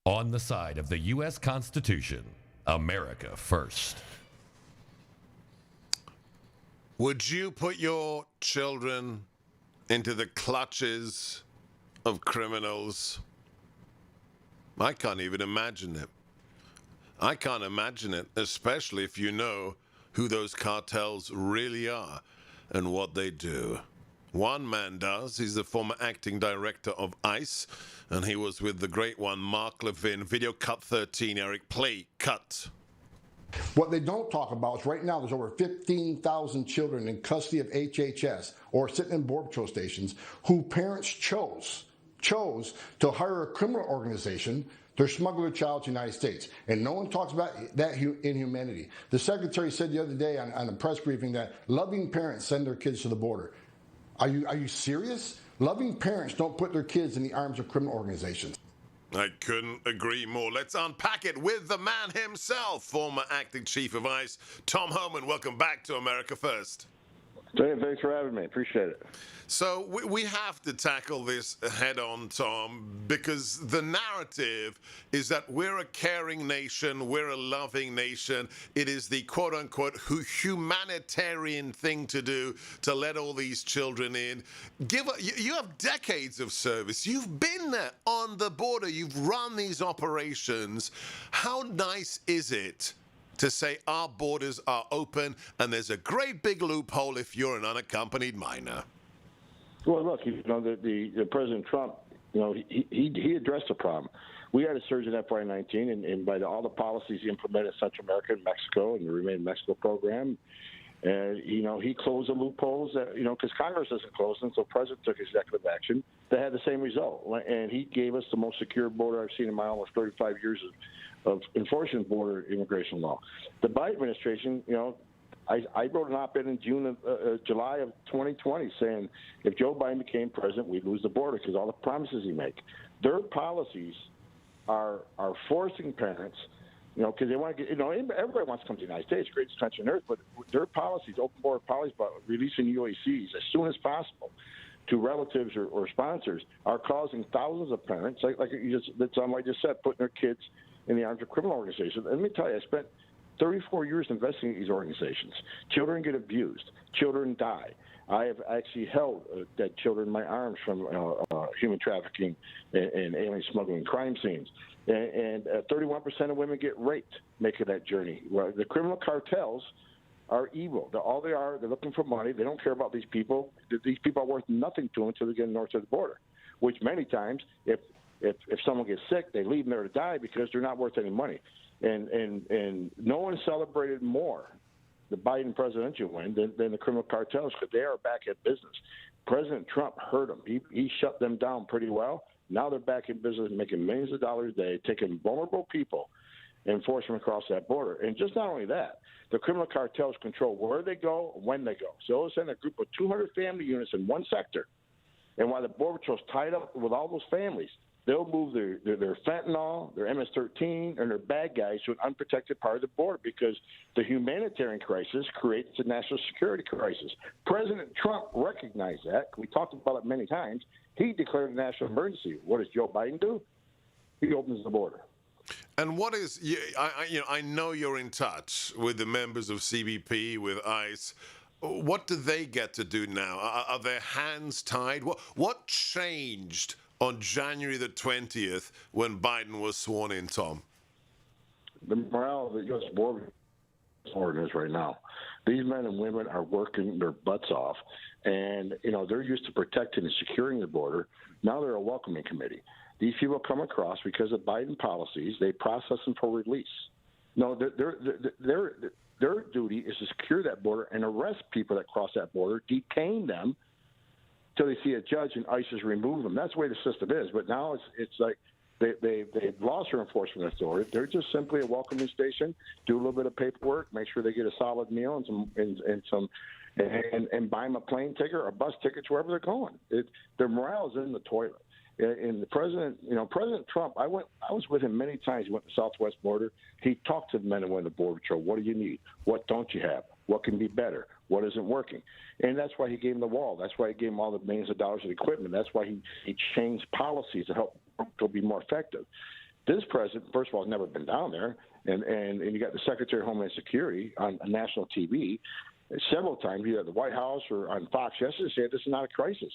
On the side of the U.S. Constitution, America first. Would you put your children into the clutches of criminals? I can't even imagine it. I can't imagine it, especially if you know who those cartels really are and what they do. One man does. He's the former acting director of ICE, and he was with the great one, Mark Levin. Video cut 13, Eric. Play cut. What they don't talk about is right now there's over 15,000 children in custody of HHS or sitting in Border Patrol stations who parents chose to hire a criminal organization to smuggle their child to the United States. And no one talks about that inhumanity. The secretary said the other day on a press briefing that loving parents send their kids to the border. Are you serious? Loving parents don't put their kids in the arms of criminal organizations. I couldn't agree more. Let's unpack it with the man himself, former acting chief of ICE, Tom Homan. Welcome back to America First. Thanks for having me. Appreciate it. So we have to tackle this head on, Tom, because the narrative is that we're a caring nation, we're a loving nation. It is the quote-unquote humanitarian thing to do to let all these children in. You have decades of service. You've been there on the border. You've run these operations. How nice is it to say our borders are open and there's a great big loophole if you're an unaccompanied minor? Well, look, the President Trump, he addressed the problem. We had a surge in FY19, and by all the policies he implemented in Central America and Mexico and the Remain in Mexico program, and he closed the loopholes that because Congress doesn't close them, so the President took executive action that had the same result, and he gave us the most secure border I've seen in my almost 35 years of enforcing border immigration law. The Biden administration, I wrote an op-ed in July of 2020 saying if Joe Biden became president, we'd lose the border because all the promises he make. Their policies are forcing parents, because they want to get, everybody wants to come to the United States, greatest country on earth, but their policies, open border policies about releasing UACs as soon as possible to relatives or sponsors are causing thousands of parents, like I just said, putting their kids in the arms of criminal organizations. And let me tell you, I spent 34 years investigating these organizations. Children get abused. Children die. I have actually held dead children in my arms from human trafficking and alien smuggling crime scenes. And 31% of women get raped making that journey. Well, the criminal cartels are evil. They're looking for money. They don't care about these people. These people are worth nothing to them until they get north of the border, which many times, if someone gets sick, they leave them there to die because they're not worth any money. And no one celebrated more the Biden presidential win than the criminal cartels because they are back at business. President Trump hurt them. He shut them down pretty well. Now they're back in business, making millions of dollars a day, taking vulnerable people and forcing them across that border. And just not only that, the criminal cartels control where they go, when they go. So they'll send a group of 200 family units in one sector. And while the Border Patrol's tied up with all those families, they'll move their fentanyl, their MS-13, and their bad guys to an unprotected part of the border because the humanitarian crisis creates a national security crisis. President Trump recognized that. We talked about it many times. He declared a national emergency. What does Joe Biden do? He opens the border. And what is, I know you're in touch with the members of CBP, with ICE. What do they get to do now? Are their hands tied? What changed on January the 20th when Biden was sworn in, Tom? The morale of the U.S. border is right now. These men and women are working their butts off, and they're used to protecting and securing the border. Now they're a welcoming committee. These people come across because of Biden policies. They process them for release. No, their duty is to secure that border and arrest people that cross that border, detain them till they see a judge and ICE has removed them. That's the way the system is. But now it's like they've lost their enforcement authority. They're just simply a welcoming station, do a little bit of paperwork, make sure they get a solid meal and buy them a plane ticket or a bus ticket to wherever they're going. Their morale is in the toilet. And the president, President Trump, I was with him many times. He went to the southwest border. He talked to the men and women of the Border Patrol. What do you need? What don't you have? What can be better? What isn't working? And that's why he gave them the wall. That's why he gave them all the millions of dollars of equipment. That's why he changed policies to help to be more effective. This president, first of all, has never been down there, and you got the Secretary of Homeland Security on national TV several times, either at the White House or on Fox yesterday, saying this is not a crisis.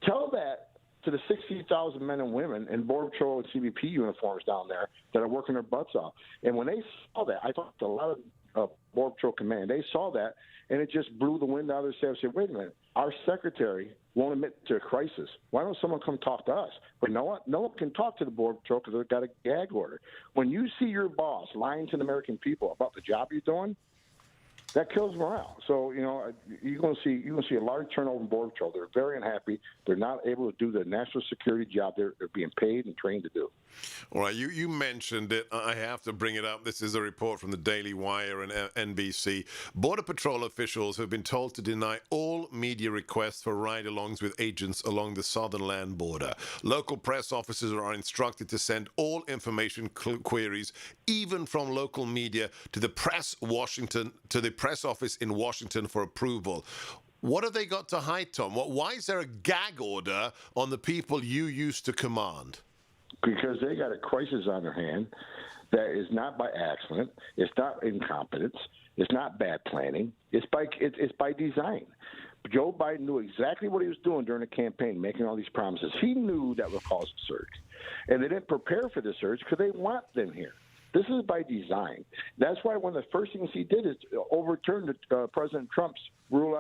Tell that to the 60,000 men and women in Border Patrol and CBP uniforms down there that are working their butts off. And when they saw that, I talked to a lot of Border Patrol command. They saw that, and it just blew the wind out of their sails. Said, wait a minute, our secretary won't admit to a crisis. Why don't someone come talk to us? But no one can talk to the Border Patrol because they've got a gag order. When you see your boss lying to the American people about the job you're doing, that kills morale. So, you're going to see a large turnover in Border Patrol. They're very unhappy. They're not able to do the national security job they're being paid and trained to do. All right, you mentioned it. I have to bring it up. This is a report from the Daily Wire and NBC. Border Patrol officials have been told to deny all media requests for ride-alongs with agents along the southern land border. Local press officers are instructed to send all information queries, even from local media, to the press office in Washington for approval. What have they got to hide, Tom? Why is there a gag order on the people you used to command? Because they got a crisis on their hand that is not by accident. It's not incompetence. It's not bad planning. It's by design. Joe Biden knew exactly what he was doing during the campaign, making all these promises. He knew that would cause a surge. And they didn't prepare for the surge because they want them here. This is by design. That's why one of the first things he did is overturn President Trump's rule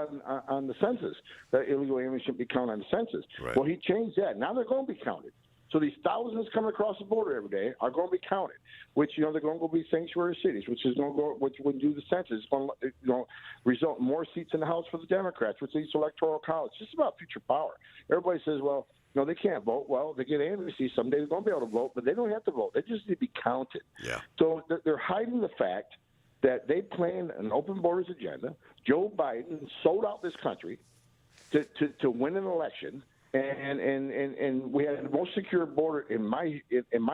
on the census, that illegal aliens shouldn't be counted on the census. Right. Well, he changed that. Now they're going to be counted. So these thousands coming across the border every day are going to be counted, which, they're going to go be sanctuary cities, which would do the census. It's going to result in more seats in the House for the Democrats, which leads to electoral college. It's just about future power. Everybody says, well, they can't vote. Well, they get amnesty. Someday they're going to be able to vote, but they don't have to vote. They just need to be counted. Yeah. So they're hiding the fact that they planned an open borders agenda. Joe Biden sold out this country to win an election. And we had the most secure border in my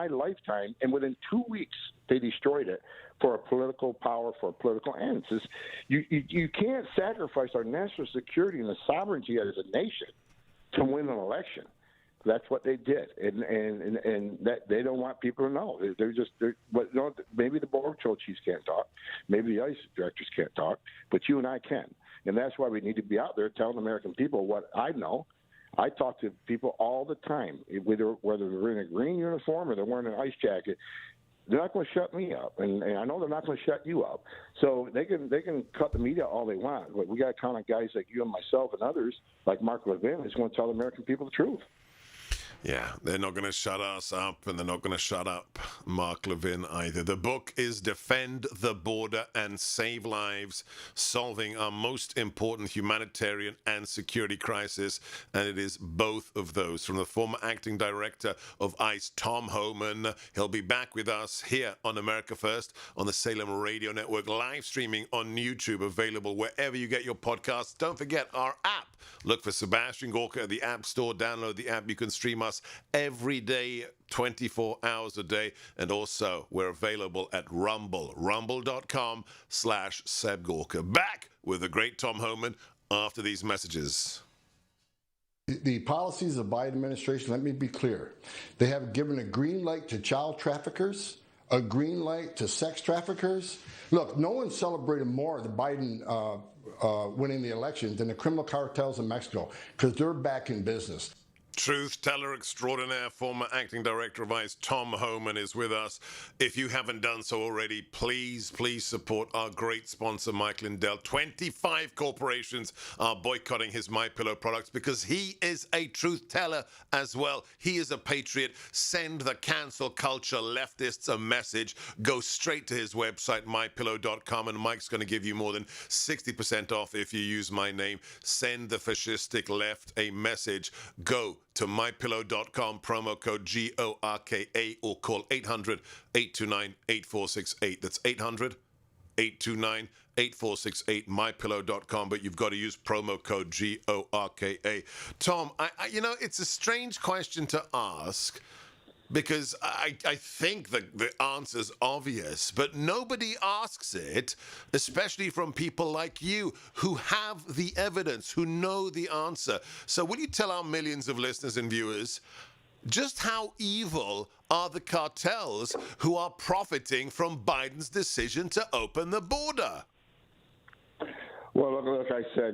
lifetime, and within 2 weeks they destroyed it for a political power, for a political end. You can't sacrifice our national security and the sovereignty as a nation to win an election. That's what they did, and that they don't want people to know. Maybe the Border Patrol chiefs can't talk, maybe the ICE directors can't talk, but you and I can, and that's why we need to be out there telling the American people what I know. I talk to people all the time, whether they're in a green uniform or they're wearing an ice jacket. They're not going to shut me up, and I know they're not going to shut you up. So they can cut the media all they want. But we got to count on guys like you and myself and others, like Mark Levin, who's going to tell the American people the truth. Yeah, they're not going to shut us up, and they're not going to shut up Mark Levin either. The book is Defend the Border and Save Lives, Solving Our Most Important Humanitarian and Security Crisis, and it is both of those. From the former acting director of ICE, Tom Homan. He'll be back with us here on America First on the Salem Radio Network, live streaming on YouTube, available wherever you get your podcasts. Don't forget our app. Look for Sebastian Gorka at the App Store. Download the app. You can stream us every day, 24 hours a day. And also, we're available at Rumble, rumble.com/Seb Gorka. Back with the great Tom Homan after these messages. The policies of the Biden administration, let me be clear. They have given a green light to child traffickers, a green light to sex traffickers. Look, no one celebrated more the Biden winning the election than the criminal cartels in Mexico, because they're back in business. Truth teller extraordinaire, former acting director of ICE, Tom Homan, is with us. If you haven't done so already, please support our great sponsor, Mike Lindell. 25 corporations are boycotting his MyPillow products because he is a truth teller as well. He is a patriot. Send the cancel culture leftists a message. Go straight to his website, mypillow.com, and Mike's going to give you more than 60% off if you use my name. Send the fascistic left a message. Go to mypillow.com, promo code GORKA, or call 800-829-8468. That's 800-829-8468, mypillow.com, but you've got to use promo code GORKA. Tom, it's a strange question to ask, because I think the answer's obvious, but nobody asks it, especially from people like you who have the evidence, who know the answer. So will you tell our millions of listeners and viewers, just how evil are the cartels who are profiting from Biden's decision to open the border? Well, like I said,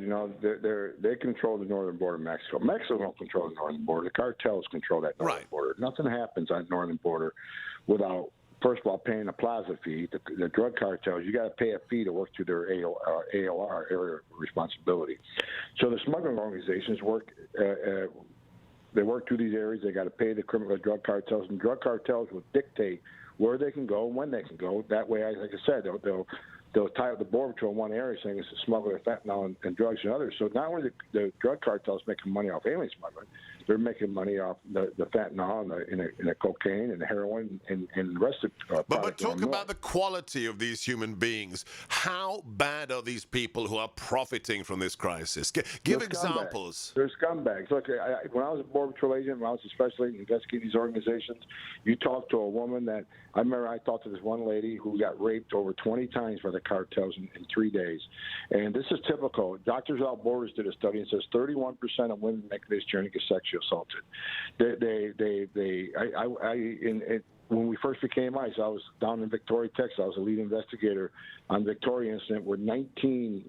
they control the northern border of Mexico. Mexico don't control the northern border. The cartels control that northern border. Nothing happens on the northern border without, first of all, paying a plaza fee. The drug cartels, you got to pay a fee to work through their AOR, area of responsibility. So the smuggling organizations work. They work through these areas. They got to pay the criminal drug cartels, and drug cartels will dictate where they can go and when they can go. That way, like I said, they'll tie up the border patrol in one area saying it's a smuggler of fentanyl and drugs and others. So not only the drug cartels making money off alien smuggling, they're making money off the fentanyl and the cocaine and the heroin and the rest of But talk about the quality of these human beings. How bad are these people who are profiting from this crisis? Give examples. They're scumbags. Look, when I was a Border Patrol agent, when I was especially investigating these organizations, you talk to a woman that I remember I talked to this one lady who got raped over 20 times by the cartels in 3 days. And this is typical. Doctors Without Borders did a study and says 31% of women making this journey get sexually assaulted. When we first became ICE, I was down in Victoria, Texas. I was a lead investigator on the Victoria incident where 19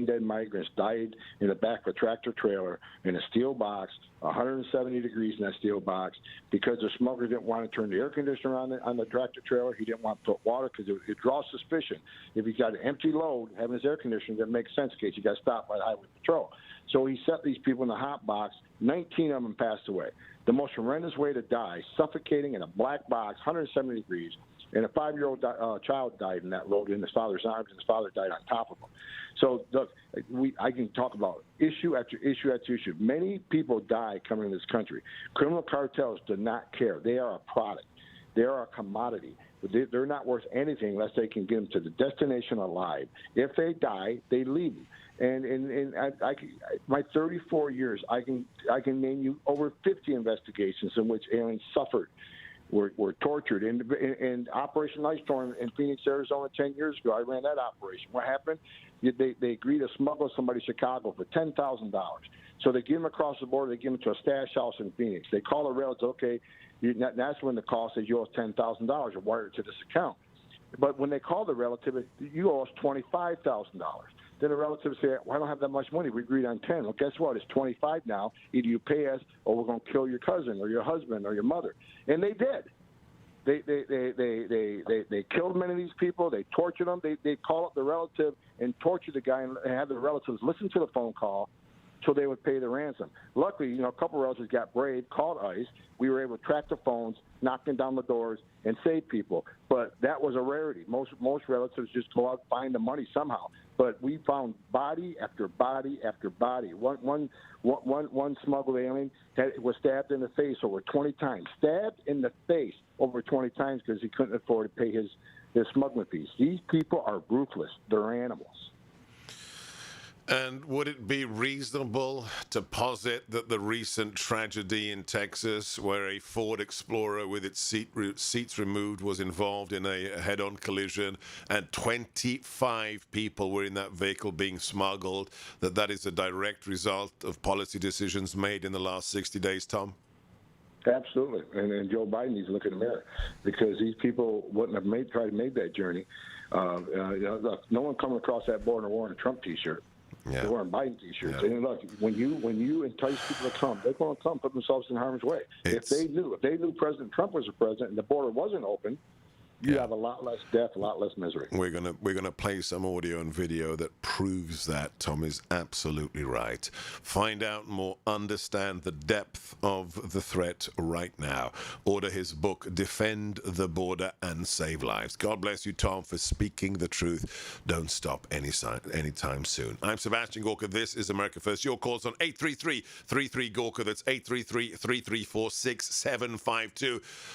dead migrants died in the back of a tractor trailer in a steel box, 170 degrees in that steel box, because the smuggler didn't want to turn the air conditioner on the tractor trailer. He didn't want to put water because it draws suspicion. If he's got an empty load, having his air conditioner, that makes sense in case he got stopped by the highway patrol. So he set these people in the hot box. 19 of them passed away. The most horrendous way to die, suffocating in a black box, 170 degrees, and a 5-year-old child died in that load in his father's arms, and his father died on top of him. So look, I can talk about issue after issue after issue. Many people die coming to this country. Criminal cartels do not care. They are a product. They are a commodity. They're not worth anything unless they can get them to the destination alive. If they die, they leave them. And my 34 years, I can name you over 50 investigations in which aliens suffered, were tortured. And Operation Ice Storm in Phoenix, Arizona, 10 years ago, I ran that operation. What happened? They agreed to smuggle somebody to Chicago for $10,000. So they get them across the border. They get them to a stash house in Phoenix. They call a relative. Okay, that's when the call says you owe us $10,000 or wire it to this account. But when they call the relative, you owe us $25,000. Then the relatives say, well, I don't have that much money. We agreed on 10. Well, guess what? It's 25 now. Either you pay us or we're going to kill your cousin or your husband or your mother. And they did. They killed many of these people. They tortured them. They call up the relative and torture the guy and have the relatives listen to the phone call so they would pay the ransom. Luckily, a couple of relatives got brave, called ICE. We were able to track the phones, knocking down the doors, and save people. But that was a rarity. Most relatives just go out and find the money somehow. But we found body after body after body. One smuggled alien was stabbed in the face over 20 times. Stabbed in the face over 20 times because he couldn't afford to pay his smuggling fees. These people are ruthless. They're animals. And would it be reasonable to posit that the recent tragedy in Texas, where a Ford Explorer with its seats removed was involved in a head-on collision and 25 people were in that vehicle being smuggled, that is a direct result of policy decisions made in the last 60 days, Tom? Absolutely. And Joe Biden needs to look in the mirror because these people wouldn't have tried to make that journey. No one coming across that border wearing a Trump T-shirt. Yeah. They're wearing Biden T-shirts. Yeah. And look, when you entice people to come, they're going to come, put themselves in harm's way. If they knew President Trump was the president and the border wasn't open, you have a lot less death, a lot less misery. We're gonna play some audio and video that proves that Tom is absolutely right. Find out more, understand the depth of the threat right now. Order his book, Defend the Border and Save Lives. God bless you, Tom, for speaking the truth. Don't stop anytime soon. I'm Sebastian Gorka. This is America First. Your calls on 833-33-GORKA. That's 833-334-6752.